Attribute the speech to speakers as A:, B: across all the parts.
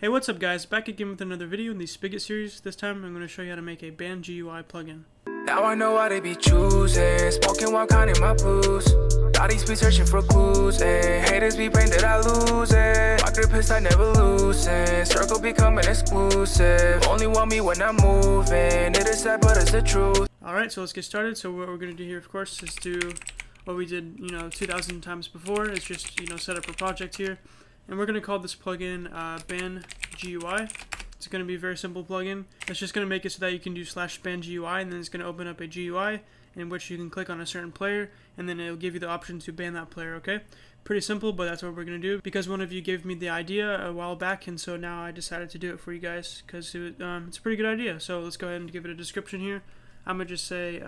A: Hey, what's up guys? Back again with another video in the Spigot series. This time I'm going to show you how to make a band GUI plugin.
B: Now I know why they be choosing, smoking while counting my blues. Thoughties be searching for clues, and haters be praying that I lose it. My grip is I never loosen, circle becoming exclusive. Only want me when I'm moving, it is sad but it's the truth.
A: Alright, so let's get started. So what we're going to do here, of course, is do what we did, 2,000 times before. Is just, set up a project here. And we're going to call this plugin band GUI. It's going to be a very simple plugin. It's just going to make it so that you can do /band GUI, and then it's going to open up a GUI in which you can click on a certain player, and then it'll give you the option to ban that player, okay? Pretty simple, but that's what we're going to do because one of you gave me the idea a while back, and so now I decided to do it for you guys because it's a pretty good idea. So let's go ahead and give it a description here. I'm going to just say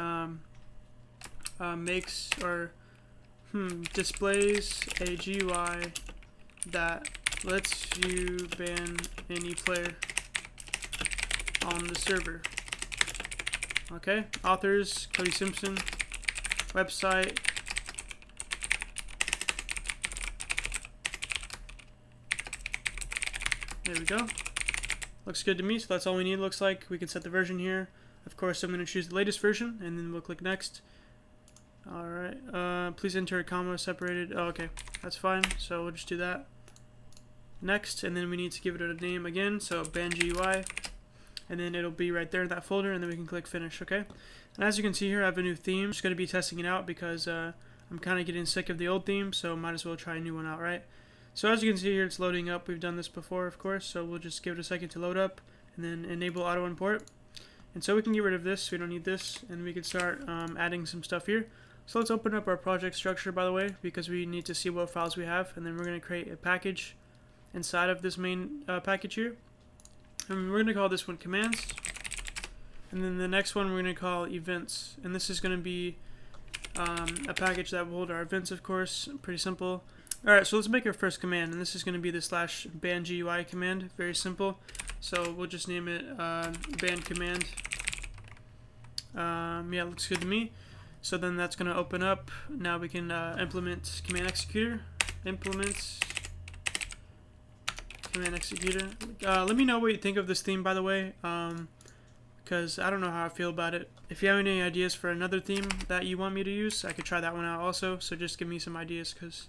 A: displays a GUI that lets you ban any player on the server. Okay, authors Cody Simpson, website there we go. Looks good to me, so that's all we need. Looks like we can set the version here. Of course, I'm going to choose the latest version, and then we'll click next. Alright, please enter a comma separated. Oh, okay, that's fine, so we'll just do that. Next, and then we need to give it a name again, so band GUI, and then it'll be right there in that folder, and then we can click finish, okay? And as you can see here, I have a new theme. I'm just going to be testing it out because I'm kind of getting sick of the old theme, so might as well try a new one out, right? So as you can see here, it's loading up. We've done this before, of course, so we'll just give it a second to load up, and then enable auto import. And so we can get rid of this, we don't need this, and we can start adding some stuff here. So let's open up our project structure, by the way, because we need to see what files we have, and then we're going to create a package inside of this main package here. And we're going to call this one commands, and then the next one we're going to call events, and this is going to be a package that will hold our events, of course. Pretty simple. Alright, so let's make our first command, and this is going to be the /band GUI command. Very simple. So we'll just name it band command. Yeah, looks good to me. So then that's going to open up. Now we can implement command executor. Implements command executor. Let me know what you think of this theme, by the way, because I don't know how I feel about it. If you have any ideas for another theme that you want me to use, I could try that one out also. So just give me some ideas because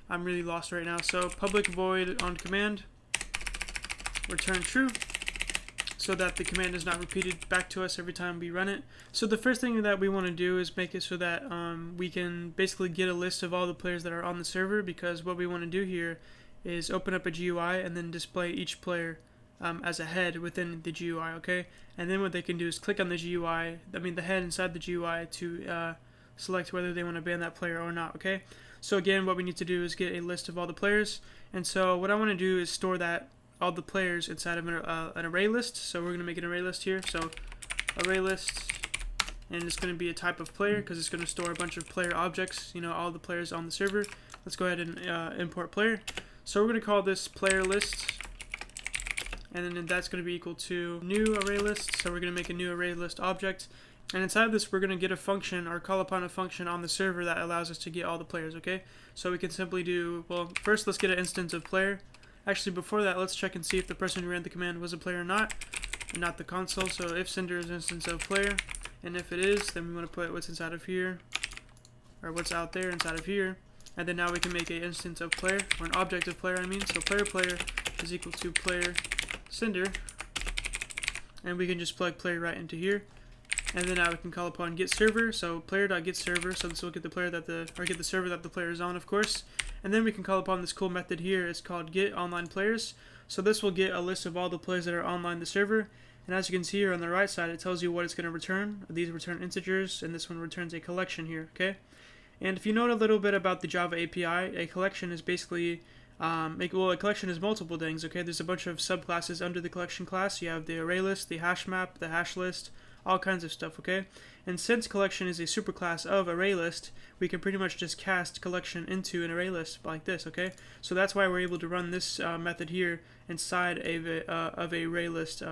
A: I'm really lost right now. So public void on command, return true, so that the command is not repeated back to us every time we run it. So the first thing that we want to do is make it so that we can basically get a list of all the players that are on the server, because what we want to do here is open up a GUI and then display each player as a head within the GUI, okay? And then what they can do is click on the GUI, the head inside the GUI, to select whether they want to ban that player or not, okay? So again, what we need to do is get a list of all the players, and so what I want to do is store all the players inside of an array list. So we're going to make an array list here, so array list, and it's going to be a type of player because it's going to store a bunch of player objects, all the players on the server. Let's go ahead and import player. So we're going to call this player list, and then that's going to be equal to new array list. So we're going to make a new array list object, and inside of this we're going to get a function or call upon a function on the server that allows us to get all the players, okay? So we can simply do, well, first let's get an instance of player. Actually, before that, let's check and see if the person who ran the command was a player or not, and not the console. So if sender is instance of player, and if it is, then we want to put what's inside of here, or what's out there inside of here. And then now we can make an instance of player, or an object of player, So player is equal to player sender, and we can just plug player right into here. And then now we can call upon get server, so player.getServer, so this will get the player get the server that the player is on, of course. And then we can call upon this cool method here. It's called get online players. So this will get a list of all the players that are online the server. And as you can see here on the right side, it tells you what it's going to return. These return integers, and this one returns a collection here, okay? And if you know a little bit about the Java API, a collection is basically a collection is multiple things, okay? There's a bunch of subclasses under the collection class. You have the array list, the hash map, the hash list, all kinds of stuff, okay? And since collection is a superclass of array list, we can pretty much just cast collection into an array list like this, okay? So that's why we're able to run this method here inside of a array list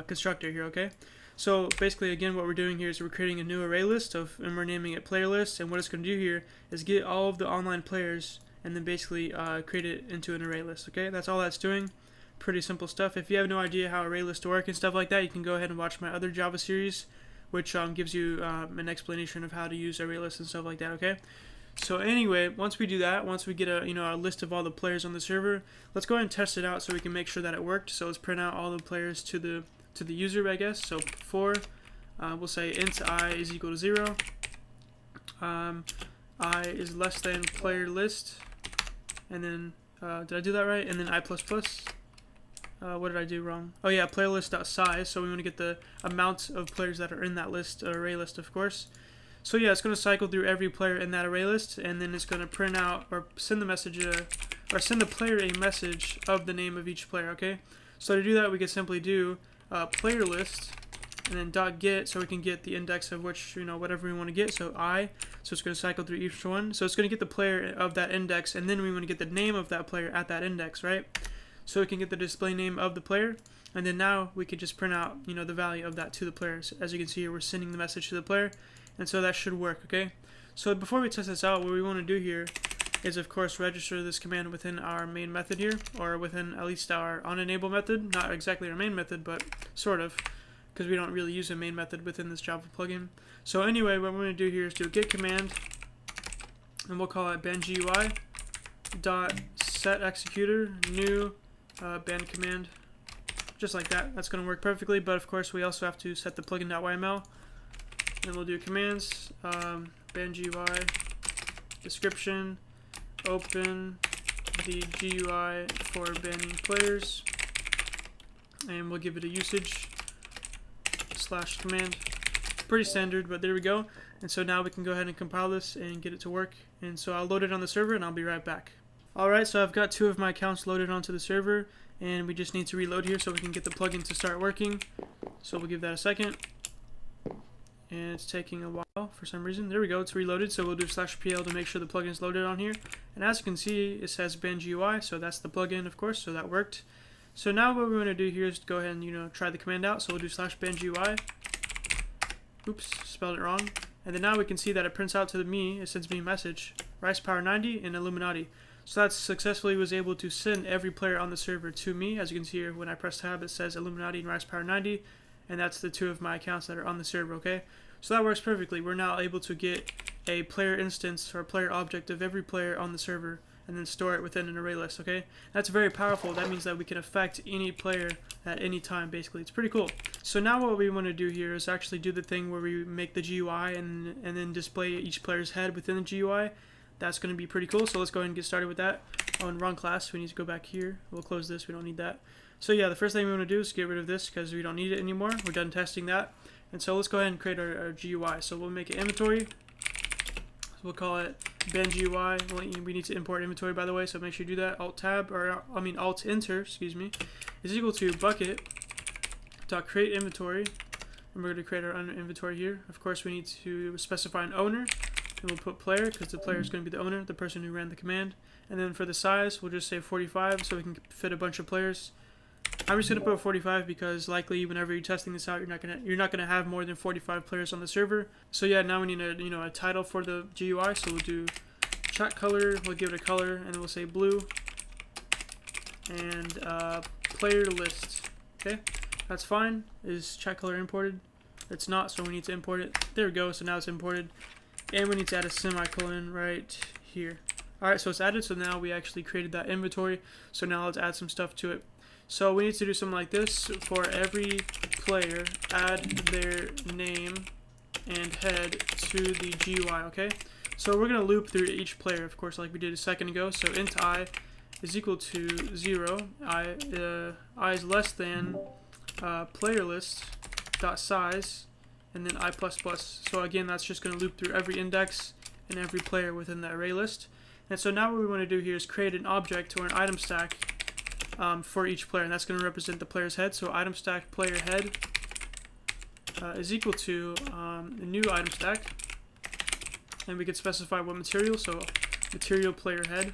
A: constructor here, okay? So basically, again, what we're doing here is we're creating a new array list and we're naming it player list, and what it's going to do here is get all of the online players and then basically create it into an array list, okay? That's all that's doing. pretty simple stuff. If you have no idea how array lists work and stuff like that, you can go ahead and watch my other Java series, which gives you an explanation of how to use array lists and stuff like that. Okay. So anyway, once we do that, once we get a a list of all the players on the server, let's go ahead and test it out so we can make sure that it worked. So let's print out all the players to the user, I guess. So for we'll say int I is equal to 0. I is less than player list, and then did I do that right? And then I plus plus. What did I do wrong? Oh yeah, player list.size. So we want to get the amount of players that are in that list, array list, of course. So yeah, it's going to cycle through every player in that array list, and then it's going to print out or send the message or send the player a message of the name of each player. Okay. So to do that, we can simply do player list and then dot get, so we can get the index of which whatever we want to get. So I. So it's going to cycle through each one. So it's going to get the player of that index, and then we want to get the name of that player at that index, right? So we can get the display name of the player, and then now we can just print out the value of that to the player. So as you can see here, we're sending the message to the player. And so that should work, okay? So before we test this out, what we want to do here is, of course, register this command within our main method here, or within at least our onEnable method. Not exactly our main method, but sort of, because we don't really use a main method within this Java plugin. So anyway, what we're going to do here is do a get command, and we'll call it bangui dot set executor new band command, just like that. That's going to work perfectly, but of course we also have to set the plugin.yml. And we'll do commands, bangui description, open the GUI for banning players, and we'll give it a usage / command. Pretty standard, but there we go. And so now we can go ahead and compile this and get it to work. And so I'll load it on the server, and I'll be right back. Alright, so I've got 2 of my accounts loaded onto the server, and we just need to reload here so we can get the plugin to start working. So we'll give that a second. And it's taking a while for some reason. There we go, it's reloaded. So we'll do /pl to make sure the plugin is loaded on here. And as you can see, it says bangui, so that's the plugin, of course, so that worked. So now what we're going to do here is go ahead and try the command out. So we'll do /bangui. Oops, spelled it wrong. And then now we can see that it prints out to me. It sends me a message, Rice Power 90 and Illuminati. So that successfully was able to send every player on the server to me. As you can see here, when I press tab, it says Illuminati and Rice Power 90. And that's the 2 of my accounts that are on the server, okay? So that works perfectly. We're now able to get a player instance or a player object of every player on the server and then store it within an array list, okay? That's very powerful. That means that we can affect any player at any time, basically. It's pretty cool. So now what we want to do here is actually do the thing where we make the GUI and then display each player's head within the GUI. That's going to be pretty cool. So let's go ahead and get started with that. Oh, and wrong class. We need to go back here. We'll close this. We don't need that. So yeah, the first thing we want to do is get rid of this because we don't need it anymore. We're done testing that. And so let's go ahead and create our GUI. So we'll make an inventory. So we'll call it bangui. We need to import inventory, by the way, so make sure you do that. Alt-tab, or I mean Alt-Enter, excuse me, is equal to Bukkit.create inventory. And we're going to create our inventory here. Of course, we need to specify an owner. And we'll put player because the player is going to be the owner, the person who ran the command. And then for the size, we'll just say 45 so we can fit a bunch of players. I'm just gonna put 45 because likely whenever you're testing this out, you're not gonna have more than 45 players on the server. So yeah, now we need a title for the GUI. So we'll do chat color. We'll give it a color, and then we'll say blue and player list. Okay, that's fine. Is chat color imported? It's not, so we need to import it. There we go. So now it's imported, and we need to add a semicolon right here. All right, so it's added. So now we actually created that inventory. So now let's add some stuff to it. So we need to do something like this. For every player, add their name and head to the GUI, okay? So we're going to loop through each player, of course, like we did a second ago. So int I is equal to 0. I is less than player list dot size, and then I plus plus. So again, that's just going to loop through every index and every player within the array list. And so now what we want to do here is create an object or an item stack for each player, and that's going to represent the player's head. So item stack player head is equal to a new item stack, and we could specify what material. So material player head,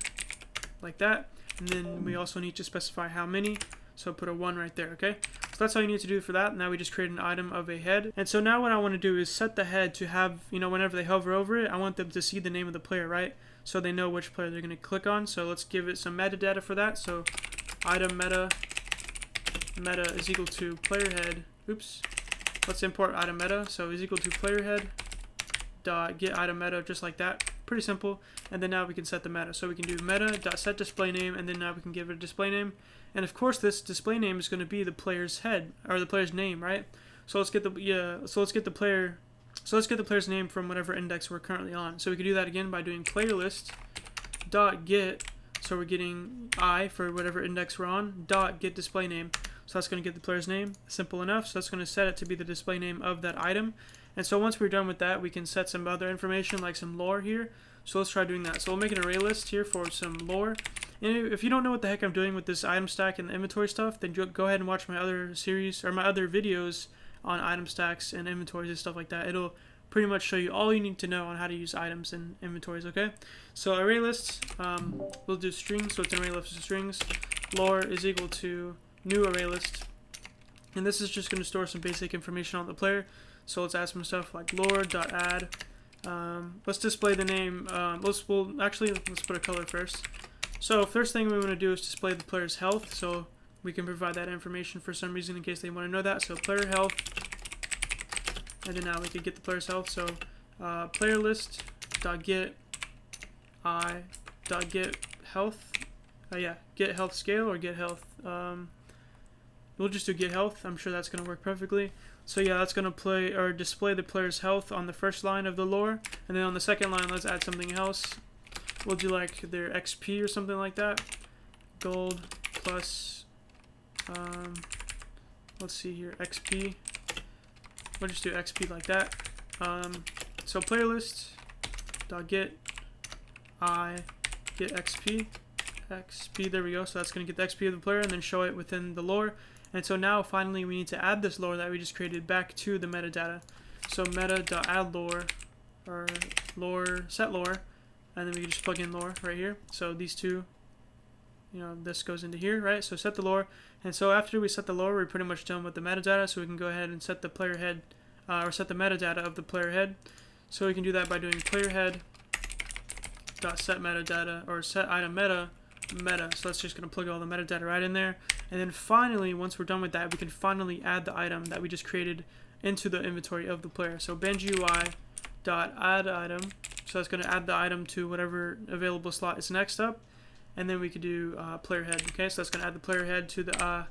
A: like that. And then we also need to specify how many. So put a 1 right there, okay? So that's all you need to do for that. Now we just create an item of a head. And so now what I want to do is set the head to have, whenever they hover over it, I want them to see the name of the player, right? So they know which player they're going to click on. So let's give it some metadata for that. So item meta meta is equal to player head. Oops. Let's import item meta. So is equal to player head dot get item meta, just like that. Pretty simple. And then now we can set the meta. So we can do meta dot set display name, and then now we can give it a display name. And of course, this display name is going to be the player's head, or the player's name, right? So let's get the player's name from whatever index we're currently on. So we can do that again by doing player list dot get. So we're getting I for whatever index we're on, dot get display name. So that's going to get the player's name. Simple enough. So that's going to set it to be the display name of that item. And so once we're done with that, we can set some other information like some lore here. So let's try doing that. So we'll make an array list here for some lore. And if you don't know what the heck I'm doing with this item stack and the inventory stuff, then go ahead and watch my other series or my other videos on item stacks and inventories and stuff like that. It'll pretty much show you all you need to know on how to use items and inventories, okay? So array lists, we'll do strings, so it's an array list of strings. Lore is equal to new array list. And this is just going to store some basic information on the player. So let's add some stuff like lore.add. Let's display the name. Let's put a color first. So first thing we want to do is display the player's health. So we can provide that information for some reason in case they want to know that. So player health. And then now we can get the player's health. So player list dot get I dot get health. Get health scale or get health. We'll just do get health. I'm sure that's going to work perfectly. So yeah, that's going to display the player's health on the first line of the lore. And then on the second line, let's add something else. We'll do like their XP or something like that. Gold plus, let's see here, XP. We'll just do XP like that. So player list dot get I get XP. There we go. So that's going to get the XP of the player and then show it within the lore. And so now finally we need to add this lore that we just created back to the metadata. So meta.add lore, or lore set lore, and then we can just plug in lore right here. So these two, this goes into here, right? So set the lore. And so after we set the lore, we're pretty much done with the metadata. So we can go ahead and set the player head, or set the metadata of the player head. So we can do that by doing player head dot set metadata, or set item meta. So that's just going to plug all the metadata right in there. And then finally, once we're done with that, we can finally add the item that we just created into the inventory of the player. So bangui dot add item. So that's going to add the item to whatever available slot is next up. And then we could do player head. Okay, so that's going to add the player head to the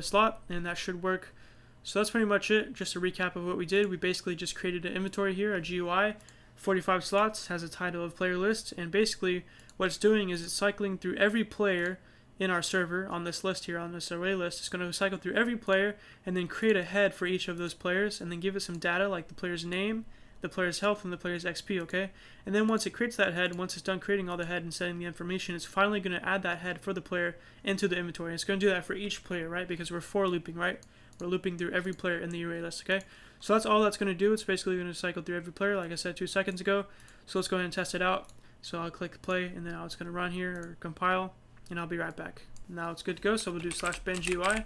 A: slot, and that should work. So that's pretty much it. Just a recap of what we did. We basically just created an inventory here, a GUI, 45 slots, has a title of player list, and basically what it's doing is it's cycling through every player in our server on this list here, on this array list. It's going to cycle through every player and then create a head for each of those players and then give it some data like the player's name, the player's health, and the player's XP, okay? And then once it creates that head, once it's done creating all the head and setting the information, it's finally going to add that head for the player into the inventory. It's going to do that for each player, right? Because we're for looping, right? We're looping through every player in the array list, okay? So that's all that's going to do. It's basically going to cycle through every player, like I said 2 seconds ago. So let's go ahead and test it out. So I'll click play, and then now it's going to run here or compile, and I'll be right back. Now it's good to go. So we'll do /bangui,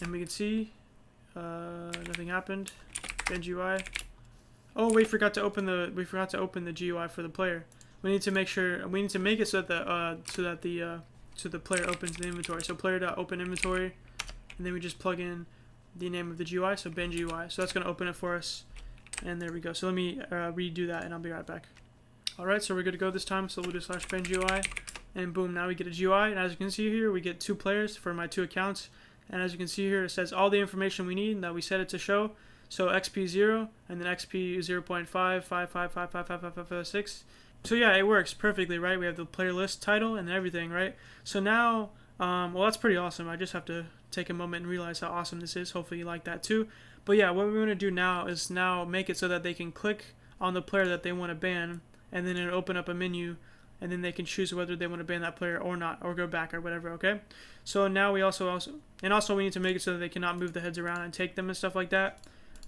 A: and we can see nothing happened. Bangui. Oh, we forgot to open the GUI for the player. We need to make it so that the player opens the inventory. So player.open inventory, and then we just plug in the name of the GUI. So bangui. So that's going to open it for us, and there we go. So let me redo that, and I'll be right back. Alright, so we're good to go this time, so we'll do /bangui, and boom, now we get a GUI, and as you can see here, we get 2 players for my 2 accounts, and as you can see here, it says all the information we need that we set it to show, so XP 0, and then XP 0.555555556, so yeah, it works perfectly, right? We have the player list title and everything, right? So now, well, that's pretty awesome. I just have to take a moment and realize how awesome this is. Hopefully you like that too. But yeah, what we want to do now is make it so that they can click on the player that they want to ban, and then it'll open up a menu, and then they can choose whether they want to ban that player or not, or go back or whatever, okay? So now we also we need to make it so that they cannot move the heads around and take them and stuff like that.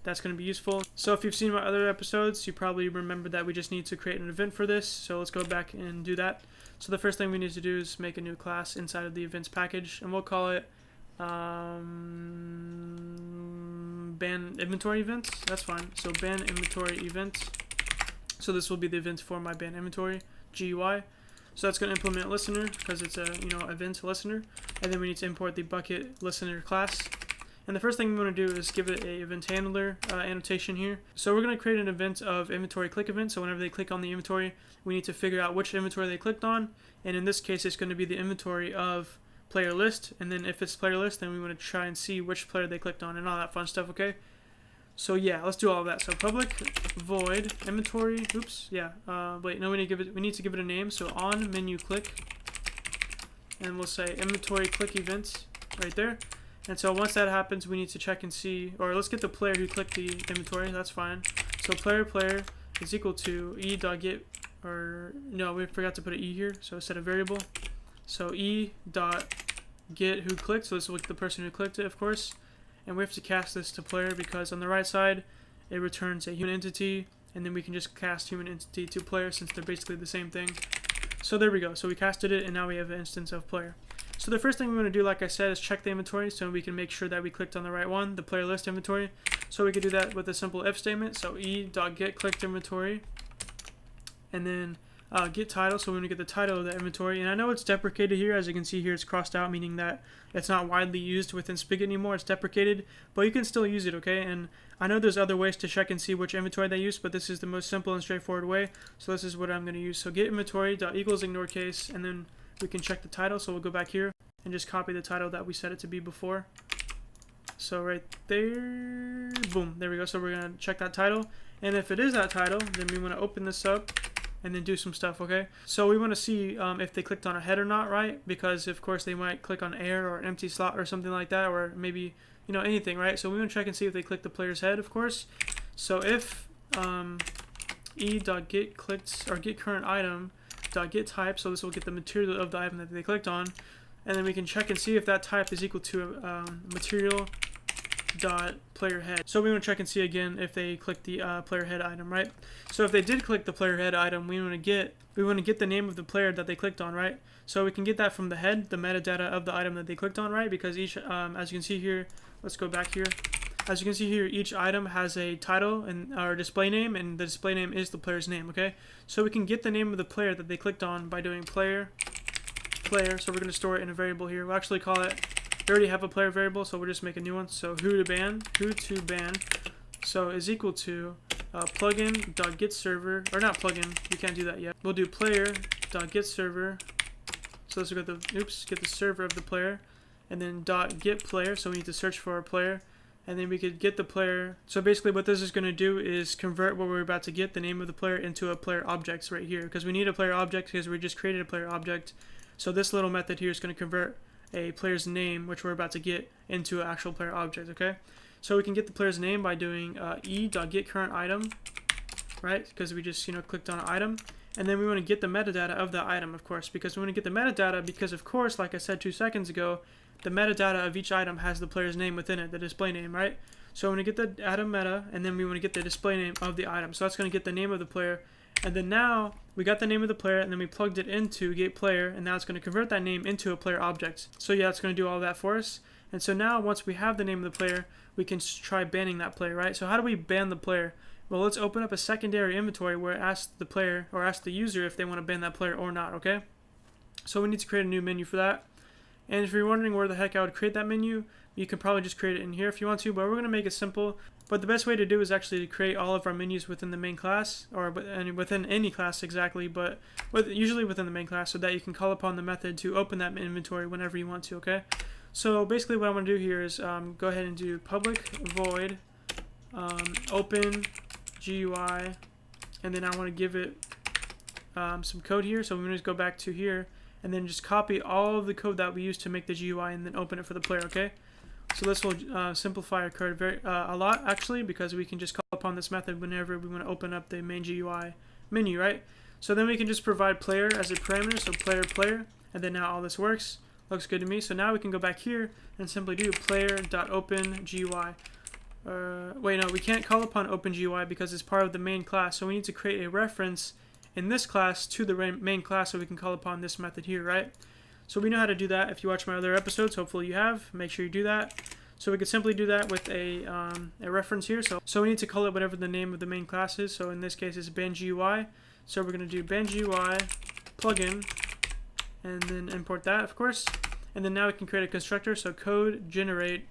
A: That's going to be useful. So if you've seen my other episodes, you probably remember that we just need to create an event for this. So let's go back and do that. So the first thing we need to do is make a new class inside of the events package, and we'll call it ban inventory events. That's fine. So ban inventory event. So this will be the event for my ban inventory GUI. So that's going to implement listener because it's a event listener, and then we need to import the Bukkit listener class. And the first thing we want to do is give it a event handler annotation here. So we're going to create an event of inventory click event. So whenever they click on the inventory, we need to figure out which inventory they clicked on. And in this case, it's going to be the inventory of player list. And then if it's player list, then we want to try and see which player they clicked on and all that fun stuff, okay? So yeah, let's do all of that. So public void inventory. Oops, yeah. Wait, no, we need to give it a name. So on menu click, and we'll say inventory click event right there. And so once that happens, we need to check and see, or let's get the player who clicked the inventory. That's fine. So player is equal to e.get, or no, we forgot to put an e here. So set a variable. So e.get who clicked. So this will look the person who clicked it, of course. And we have to cast this to player because on the right side, it returns a human entity, and then we can just cast human entity to player since they're basically the same thing. So there we go. So we casted it, and now we have an instance of player. So the first thing we want to do, like I said, is check the inventory so we can make sure that we clicked on the right one, the player list inventory. So we could do that with a simple if statement. So e.get clicked inventory, and then get title. So we're going to get the title of the inventory. And I know it's deprecated here. As you can see here, it's crossed out, meaning that it's not widely used within Spigot anymore. It's deprecated, but you can still use it, okay? And I know there's other ways to check and see which inventory they use, but this is the most simple and straightforward way. So this is what I'm going to use. So get inventory dot equals ignore case, and then we can check the title. So we'll go back here and just copy the title that we set it to be before. So right there, boom, there we go. So we're going to check that title, and if it is that title, then we want to open this up and then do some stuff, okay? So we want to see if they clicked on a head or not, right? Because of course they might click on air or an empty slot or something like that, or maybe anything, right? So we want to check and see if they click the player's head, of course. So if e.get clicked, or get current item dot get type, so this will get the material of the item that they clicked on, and then we can check and see if that type is equal to material dot player head. So we want to check and see again if they clicked the player head item, right? So if they did click the player head item, we want to get the name of the player that they clicked on, right? So we can get that from the head, the metadata of the item that they clicked on, right? Because each as you can see here, let's go back here. As you can see here, each item has a title and our display name, and the display name is the player's name, okay? So we can get the name of the player that they clicked on by doing player. So we're going to store it in a variable here. We'll actually call it, we already have a player variable, so we'll just make a new one. So who to ban, so is equal to plugin.getServer, or not plugin, we can't do that yet. We'll do player.getServer. So let's get the server of the player, and then .getPlayer, so we need to search for a player, and then we could get the player. So basically what this is going to do is convert what we're about to get, the name of the player, into a player object right here, because we need a player object because we just created a player object. So this little method here is going to convert a player's name, which we're about to get, into an actual player object, okay? So we can get the player's name by doing e.getCurrentItem, right? Because we just clicked on an item, and then we want to get the metadata of that item, of course, because we want to get the metadata because, of course, like I said 2 seconds ago, the metadata of each item has the player's name within it, the display name, right? So we want to get the item meta, and then we want to get the display name of the item. So that's going to get the name of the player, and then now we got the name of the player, and then we plugged it into getPlayer, and now it's going to convert that name into a player object. So yeah, it's going to do all that for us. And so now once we have the name of the player, we can try banning that player, right? So how do we ban the player? Well, let's open up a secondary inventory where it asks the player, or asks the user, if they want to ban that player or not, okay? So we need to create a new menu for that. And if you're wondering where the heck I would create that menu, you can probably just create it in here if you want to, but we're going to make it simple. But the best way to do is actually to create all of our menus within the main class, or within any class exactly, but usually within the main class, so that you can call upon the method to open that inventory whenever you want to, okay? So basically what I'm going to do here is go ahead and do public void open GUI, and then I want to give it some code here. So we're going to go back to here and then just copy all of the code that we used to make the GUI and then open it for the player, okay? So this will simplify our code a lot, actually, because we can just call upon this method whenever we want to open up the main GUI menu, right? So then we can just provide player as a parameter, so player, and then now all this works. Looks good to me. So now we can go back here and simply do player.openGUI. Wait, no, we can't call upon OpenGUI because it's part of the main class. So we need to create a reference in this class to the main class so we can call upon this method here, right? So we know how to do that. If you watch my other episodes, hopefully you have. Make sure you do that. So we could simply do that with a reference here. So we need to call it whatever the name of the main class is. So in this case, it's bangui. So we're going to do bangui plugin and then import that, of course. And then now we can create a constructor. So code generate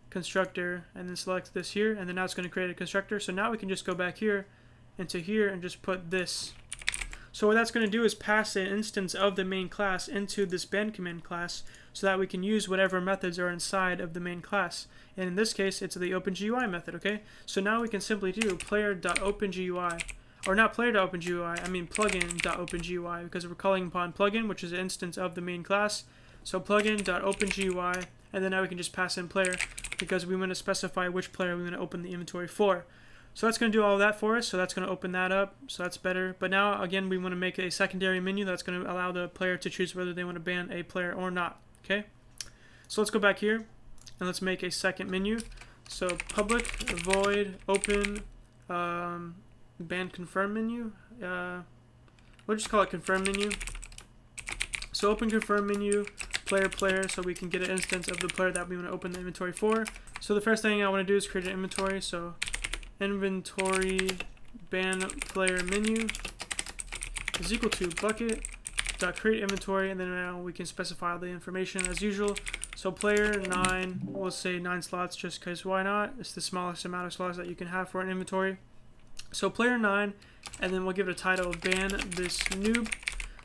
A: constructor, and then select this here, and then now it's going to create a constructor. So now we can just go back here into here and just put this. So what that's going to do is pass an instance of the main class into this band command class so that we can use whatever methods are inside of the main class. And in this case, it's the OpenGUI method, okay? So now we can simply do player.OpenGUI, or not player.OpenGUI, I mean plugin.OpenGUI, because we're calling upon plugin, which is an instance of the main class. So plugin.OpenGUI, and then now we can just pass in player because we want to specify which player we want to open the inventory for. So that's going to do all of that for us. So that's going to open that up. So that's better. But now, again, we want to make a secondary menu that's going to allow the player to choose whether they want to ban a player or not. Okay. So let's go back here and let's make a second menu. So public void open ban confirm menu. We'll just call it confirm menu. So open confirm menu player, so we can get an instance of the player that we want to open the inventory for. So the first thing I want to do is create an inventory. So inventory ban player menu is equal to bucket.create inventory, and then now we can specify all the information as usual. So player 9, we'll say 9 slots just because why not? It's the smallest amount of slots that you can have for an inventory. So player 9, and then we'll give it a title of ban this noob.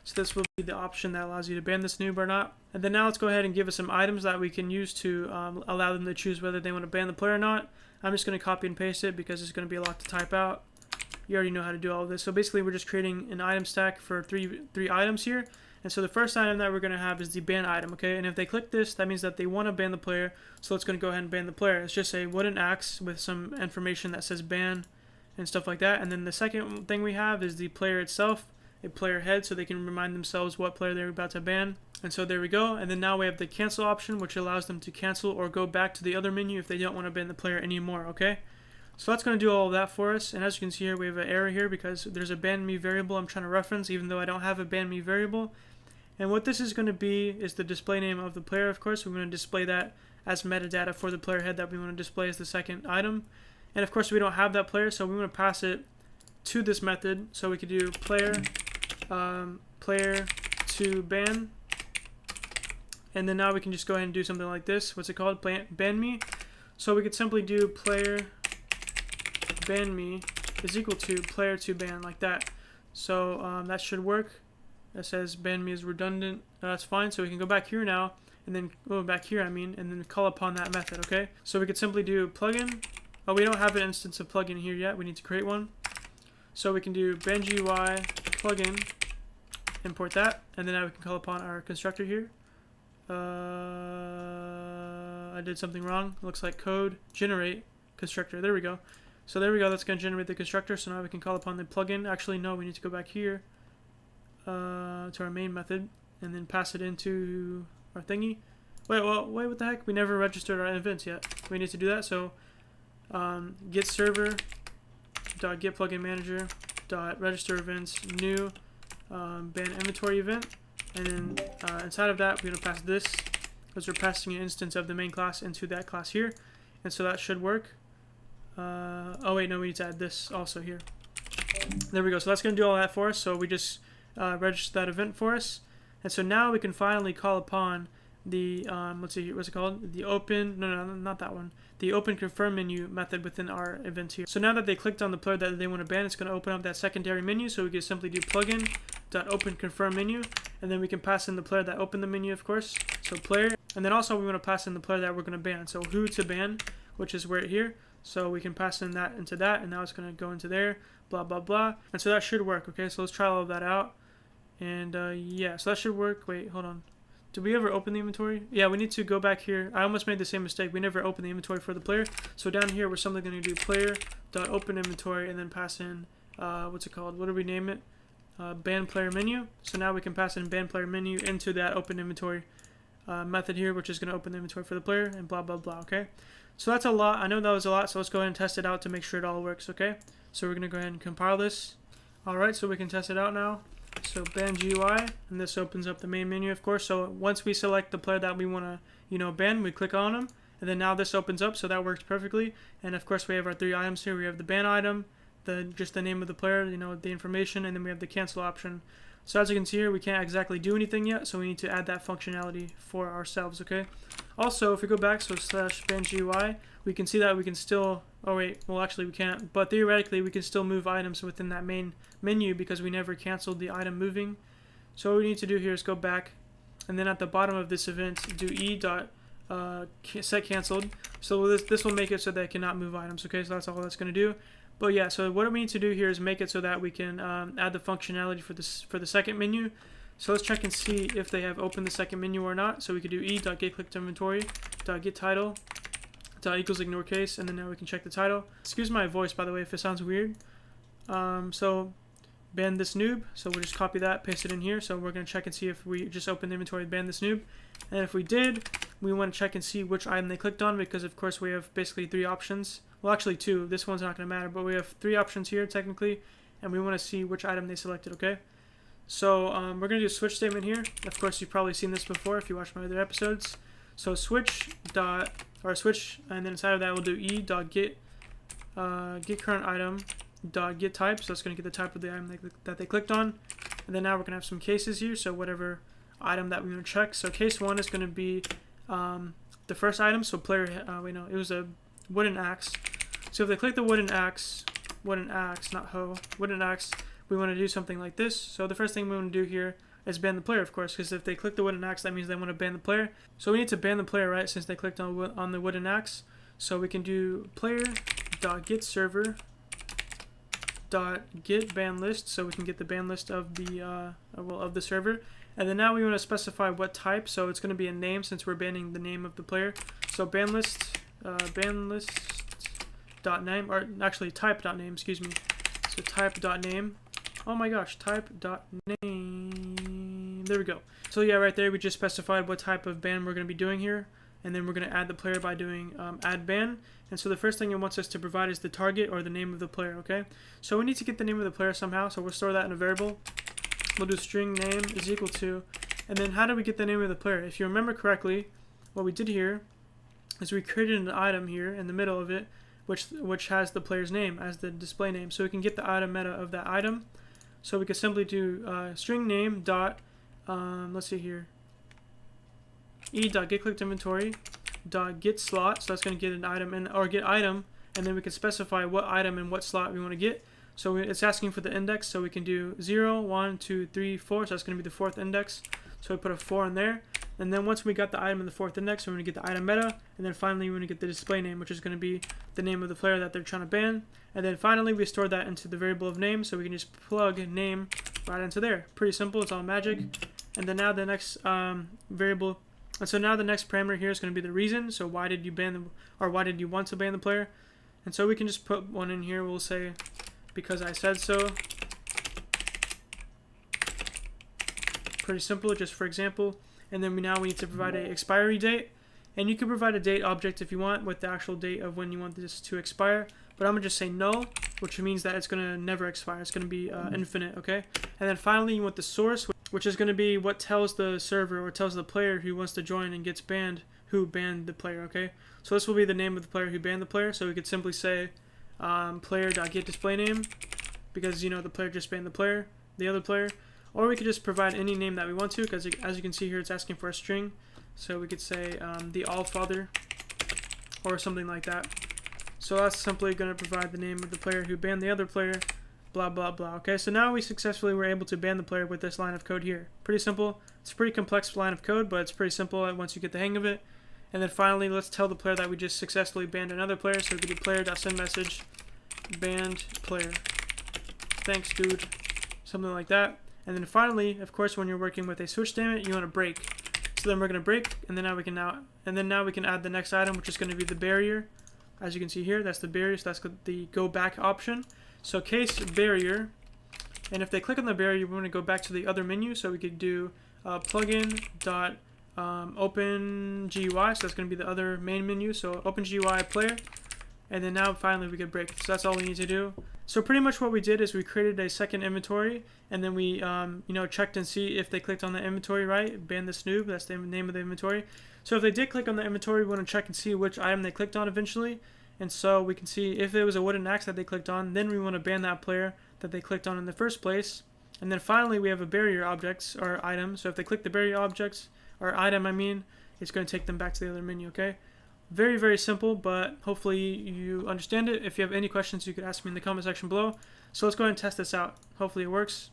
A: So this will be the option that allows you to ban this noob or not. And then now let's go ahead and give us some items that we can use to allow them to choose whether they want to ban the player or not. I'm just going to copy and paste it because it's going to be a lot to type out. You already know how to do all of this. So basically we're just creating an item stack for three items here. And so the first item that we're going to have is the ban item, okay? And if they click this, that means that they want to ban the player. So it's going to go ahead and ban the player. It's just a wooden axe with some information that says ban and stuff like that. And then the second thing we have is the player itself, a player head, so they can remind themselves what player they're about to ban. And so there we go. And then now we have the cancel option, which allows them to cancel or go back to the other menu if they don't want to ban the player anymore, okay? So that's going to do all of that for us. And as you can see here, we have an error here because there's a ban me variable I'm trying to reference, even though I don't have a ban me variable. And what this is going to be is the display name of the player, of course. We're going to display that as metadata for the player head that we want to display as the second item. And of course, we don't have that player, so we want to pass it to this method. So we could do player to ban. And then now we can just go ahead and do something like this. What's it called? Ban me. So we could simply do player ban me is equal to player to ban, like that. So that should work. That says ban me is redundant. That's fine. So we can go back here now, and then go back here, and then call upon that method, okay? So we could simply do plugin. Oh, we don't have an instance of plugin here yet. We need to create one. So we can do bangui plugin, import that, and then now we can call upon our constructor here. I did something wrong. It looks like code generate constructor. There we go. So there we go. That's going to generate the constructor. So now we can call upon the plugin. Actually, no, we need to go back here to our main method and then pass it into our thingy. Wait, what the heck? We never registered our events yet. We need to do that. So get server dot get plugin manager dot register events new ban inventory event. And then inside of that, we're going to pass this because we're passing an instance of the main class into that class here. And so that should work. Oh, wait, no, we need to add this also here. There we go. So that's going to do all that for us. So we just registered that event for us. And so now we can finally call upon the, let's see, what's it called? The open, no, not that one. The open confirm menu method within our event here. So now that they clicked on the player that they want to ban, it's going to open up that secondary menu. So we can simply do plugin.open confirm menu. And then we can pass in the player that opened the menu, of course. So player. And then also we want to pass in the player that we're going to ban. So who to ban, which is right here. So we can pass in that into that. And now it's going to go into there. Blah, blah, blah. And so that should work. Okay, so let's try all of that out. And yeah, so that should work. Wait, hold on. Did we ever open the inventory? Yeah, we need to go back here. I almost made the same mistake. We never opened the inventory for the player. So down here, we're simply going to do player.open inventory and then pass in, what's it called? What do we name it? Ban player menu. So now we can pass in ban player menu into that open inventory method here, which is going to open the inventory for the player and blah, blah, blah, okay? So that's a lot. I know that was a lot, so let's go ahead and test it out to make sure it all works, okay? So we're going to go ahead and compile this. All right, so we can test it out now. So ban GUI, and this opens up the main menu, of course. So once we select the player that we want to, ban, we click on them, and then now this opens up, so that works perfectly. And of course, we have our three items here. We have the ban item, just the name of the player, the information, and then we have the cancel option. So as you can see here, we can't exactly do anything yet, so we need to add that functionality for ourselves, okay? Also, if we go back, so slash ban GUI, we can see that we can still, oh wait, well actually we can't, but theoretically we can still move items within that main menu because we never canceled the item moving. So what we need to do here is go back, and then at the bottom of this event, do set canceled. So this will make it so that it cannot move items, okay? So that's all that's going to do. But yeah, so what we need to do here is make it so that we can add the functionality for the second menu. So let's check and see if they have opened the second menu or not. So we could do e.getClickedInventory, .getTitle, equals ignore case, and then now we can check the title. Excuse my voice, by the way, if it sounds weird. So ban this noob. So we'll just copy that, paste it in here. So we're going to check and see if we just opened the inventory, ban this noob. And if we did, we want to check and see which item they clicked on, because of course we have basically 3 options. Well, actually 2. This one's not going to matter, but we have 3 options here technically, and we want to see which item they selected, okay? So we're going to do a switch statement here. Of course, you've probably seen this before if you watch my other episodes. So switch, and then inside of that we'll do get current item get type. So that's going to get the type of the item that they clicked on. And then now we're going to have some cases here, so whatever item that we want to check. So case 1 is going to be the first item. So player, it was a wooden axe. So if they click the wooden axe, not hoe, wooden axe, we want to do something like this. So the first thing we want to do here is ban the player, of course, because if they click the wooden axe, that means they want to ban the player. So we need to ban the player, right, since they clicked on the wooden axe. So we can do player.getServer.getBanList, so we can get the ban list of the server. And then now we want to specify what type. So it's going to be a name, since we're banning the name of the player. So banlist.name, or actually type.name, excuse me. So type.name. Oh my gosh, type.name. There we go. So yeah, right there we just specified what type of ban we're going to be doing here, and then we're going to add the player by doing add ban. And so the first thing it wants us to provide is the target, or the name of the player, okay? So we need to get the name of the player somehow, so we'll store that in a variable. We'll do string name is equal to, and then how do we get the name of the player? If you remember correctly, what we did here is we created an item here in the middle of it, which has the player's name as the display name. So we can get the item meta of that item. So we could simply do string name dot, let's see here, e.getClickedInventory dot get slot. So that's going to get an item, or get item, and then we can specify what item and what slot we want to get. So it's asking for the index, so we can do 0, 1, 2, 3, 4. So that's going to be the 4th index. So we put a 4 in there. And then once we got the item in the 4th index, we're going to get the item meta. And then finally, we're going to get the display name, which is going to be the name of the player that they're trying to ban. And then finally, we store that into the variable of name. So we can just plug name right into there. Pretty simple. It's all magic. And then now the next variable. And so now the next parameter here is going to be the reason. So why did you ban them, or why did you want to ban the player? And so we can just put one in here. We'll say, because I said so. Pretty simple, just for example. And then we need to provide a expiry date, and you can provide a date object if you want with the actual date of when you want this to expire, but I'm gonna just say null, which means that it's gonna never expire. It's gonna be infinite, okay? And then finally you want the source, which is gonna be what tells the server, or tells the player who wants to join and gets banned who banned the player, okay? So this will be the name of the player who banned the player. So we could simply say player.getDisplayName, because the player just banned the other player. Or we could just provide any name that we want to, because as you can see here, it's asking for a string. So we could say the allfather, or something like that. So that's simply going to provide the name of the player who banned the other player, blah, blah, blah. Okay, so now we successfully were able to ban the player with this line of code here. Pretty simple. It's a pretty complex line of code, but it's pretty simple once you get the hang of it. And then finally, let's tell the player that we just successfully banned another player. So we could do player.sendMessage, banned player. Thanks, dude. Something like that. And then finally, of course, when you're working with a switch statement, you want to break. So then we're going to break, and then now we can add the next item, which is going to be the barrier. As you can see here, that's the barrier. So that's the go back option. So case barrier, and if they click on the barrier, we want to go back to the other menu. So we could do plugin dot open GUI. So that's going to be the other main menu. So open GUI player, and then now finally we could break. So that's all we need to do. So pretty much what we did is we created a second inventory, and then we checked and see if they clicked on the inventory, right? Ban the snoob, that's the name of the inventory. So if they did click on the inventory, we want to check and see which item they clicked on eventually. And so we can see if it was a wooden axe that they clicked on, then we want to ban that player that they clicked on in the first place. And then finally, we have a barrier objects or item. So if they click the barrier objects or item, it's going to take them back to the other menu, okay? Very, very simple, but hopefully you understand it. If you have any questions, you could ask me in the comment section below. So let's go ahead and test this out. Hopefully it works.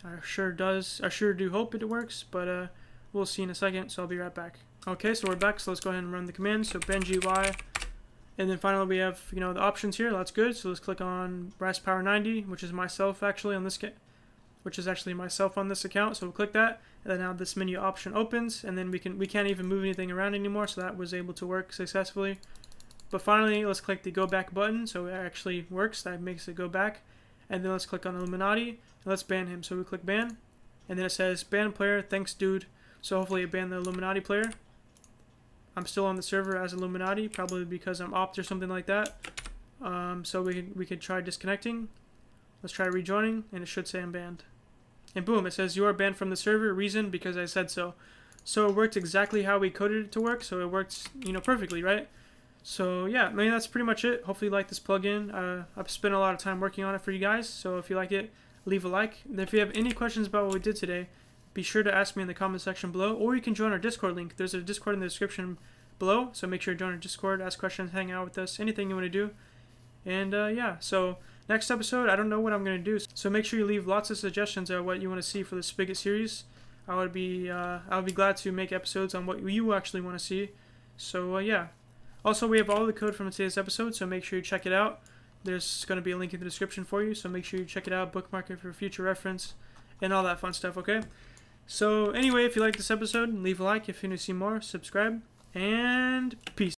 A: I sure do hope it works, but we'll see in a second, so I'll be right back. Okay, so we're back, so let's go ahead and run the command. So bangui, and then finally we have, the options here. That's good. So let's click on Rise Power 90, which is myself actually on this myself on this account. So we'll click that, and then now this menu option opens, and then we can't even move anything around anymore. So that was able to work successfully. But finally, let's click the go back button. So it actually works. That makes it go back. And then let's click on Illuminati, and let's ban him. So we click ban, and then it says ban player. Thanks, dude. So hopefully it banned the Illuminati player. I'm still on the server as Illuminati, probably because I'm opt or something like that. So we could try disconnecting. Let's try rejoining, and it should say I'm banned. And boom, it says you are banned from the server. Reason, because I said so. So it worked exactly how we coded it to work. So it works, perfectly, right? So yeah, that's pretty much it. Hopefully you like this plugin. I've spent a lot of time working on it for you guys. So if you like it, leave a like. And if you have any questions about what we did today, be sure to ask me in the comment section below, or you can join our Discord link. There's a Discord in the description below. So make sure to join our Discord, ask questions, hang out with us, anything you want to do. And yeah, so next episode, I don't know what I'm going to do. So make sure you leave lots of suggestions of what you want to see for the Spigot series. I would be glad to make episodes on what you actually want to see. So yeah. Also, we have all the code from today's episode, so make sure you check it out. There's going to be a link in the description for you, so make sure you check it out, bookmark it for future reference, and all that fun stuff, okay? So anyway, if you like this episode, leave a like. If you want to see more, subscribe, and peace.